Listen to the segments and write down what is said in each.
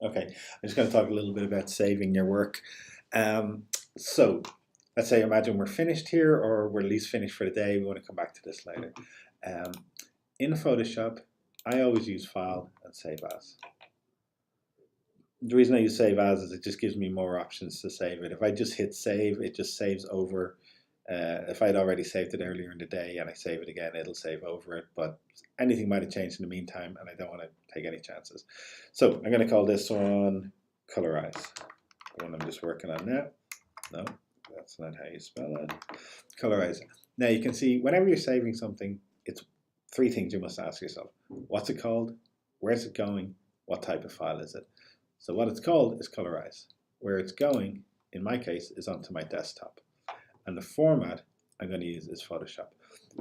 Okay, I'm just going to talk a little bit about saving your work. Um, so let's say imagine we're finished here, or we're at least finished for the day. We want to come back to this later. Um, in Photoshop, I always use File and Save As. The reason I use Save As is it just gives me more options to save it. If I just hit Save, it just saves over. If I'd already saved it earlier in the day and I save it again, it'll save over it. But anything might have changed in the meantime, and I don't want to take any chances. So I'm going to call this one Colorize, the one I'm just working on now. No, that's not how you spell it. Colorize. Now you can see whenever you're saving something, it's three things you must ask yourself. What's it called? Where's it going? What type of file is it? So what it's called is Colorize. Where it's going, in my case, is onto my desktop. And the format I'm going to use is Photoshop.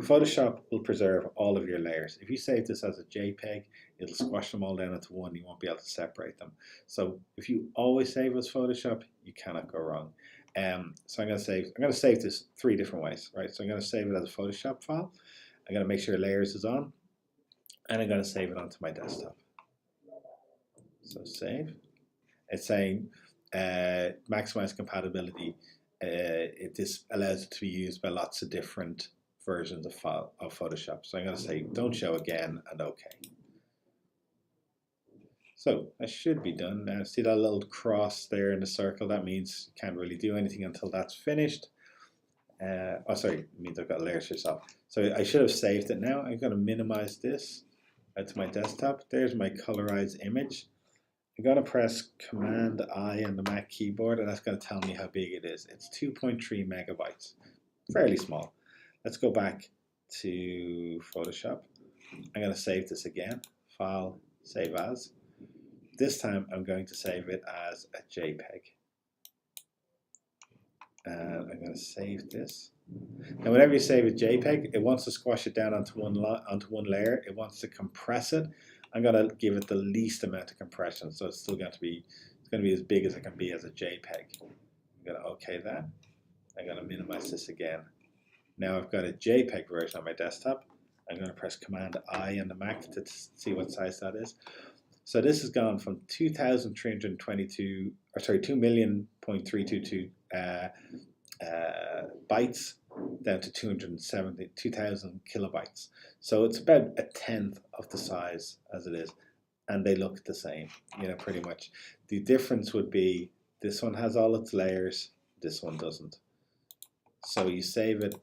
Photoshop will preserve all of your layers. If you save this as a JPEG, it'll squash them all down into one. You won't be able to separate them. So if you always save as Photoshop, you cannot go wrong. So I'm going to save this three different ways, right? So I'm going to save it as a Photoshop file. I'm going to make sure layers is on, and I'm going to save it onto my desktop. So save. It's saying maximize compatibility. This allows it to be used by lots of different versions of Photoshop. So I'm going to say don't show again and OK. So I should be done now. See that little cross there in the circle? That means you can't really do anything until that's finished. Oh, sorry, it means I've got layers yourself. So I should have saved it now. I'm going to minimize this out to my desktop. There's my colorized image. I'm going to press Command I on the Mac keyboard, and that's going to tell me how big it is. It's 2.3 megabytes, fairly small. Let's go back to Photoshop. I'm going to save this again. File, Save As. This time I'm going to save it as a JPEG. And I'm going to save this. Now, whenever you save a JPEG, it wants to squash it down onto one layer. It wants to compress it. I'm going to give it the least amount of compression, so it's still going to be as big as it can be as a JPEG. I'm going to OK that. I'm going to minimize this again. Now I've got a JPEG version on my desktop. I'm going to press Command I on the Mac to see what size that is. So this has gone from 2,322 bytes down to 2,000 kilobytes. So it's about a tenth of the size as it is, and they look the same, pretty much. The difference would be this one has all its layers, this one doesn't. So you save it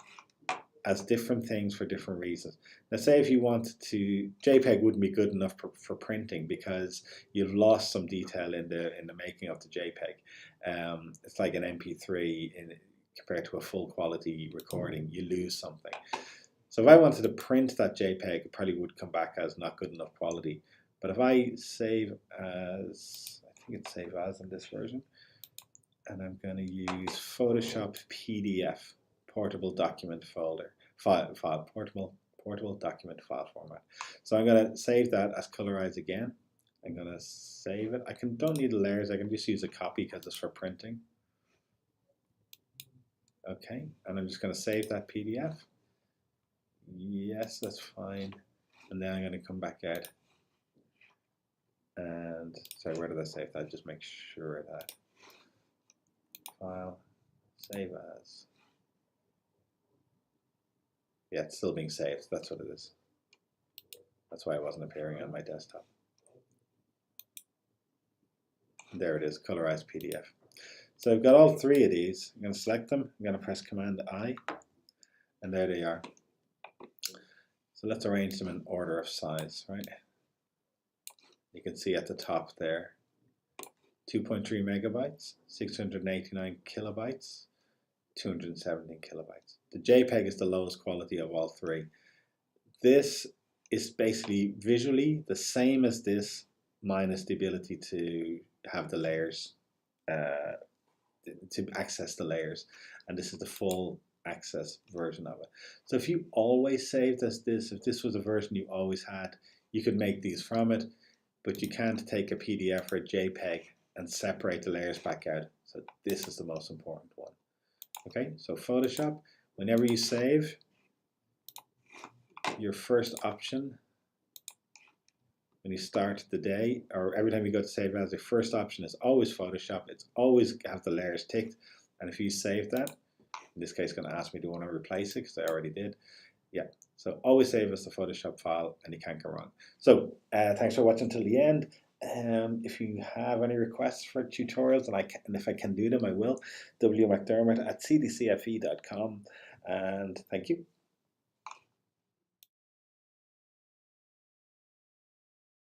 as different things for different reasons. Now, say if you wanted to, JPEG wouldn't be good enough for printing because you've lost some detail in the making of the JPEG. It's like an MP3 compared to a full quality recording, you lose something. So if I wanted to print that JPEG, it probably would come back as not good enough quality. But if I save as, I think it's save as in this version, and I'm going to use Photoshop PDF, portable document portable document file format. So I'm going to save that as Colorize again. I'm going to save it. Don't need the layers. I can just use a copy because it's for printing. Okay, and I'm just going to save that PDF. Yes, that's fine. And then I'm going to come back out. And sorry, where did I save that? Just make sure that file, save as. Yeah, it's still being saved. That's what it is. That's why it wasn't appearing on my desktop. There it is, colorized PDF. So I've got all three of these. I'm going to select them. I'm going to press Command I, and there they are. So let's arrange them in order of size, right? You can see at the top there, 2.3 megabytes, 689 kilobytes, 217 kilobytes. The JPEG is the lowest quality of all three. This is basically visually the same as this, minus the ability to have the layers, to access the layers. And this is the full access version of it. So if you always saved as this, if this was a version you always had, you could make these from it, but you can't take a PDF or a JPEG and separate the layers back out. So this is the most important one. Okay, so Photoshop, whenever you save, your first option when you start the day, or every time you go to save as, the first option is always Photoshop. It's always have the layers ticked. And if you save that, in this case, it's going to ask me, do you want to replace it? Because I already did. Yeah. So always save as the Photoshop file, and you can't go wrong. So thanks for watching till the end. If you have any requests for tutorials, and if I can do them, I will. wmcdermott@cdcfe.com. And thank you.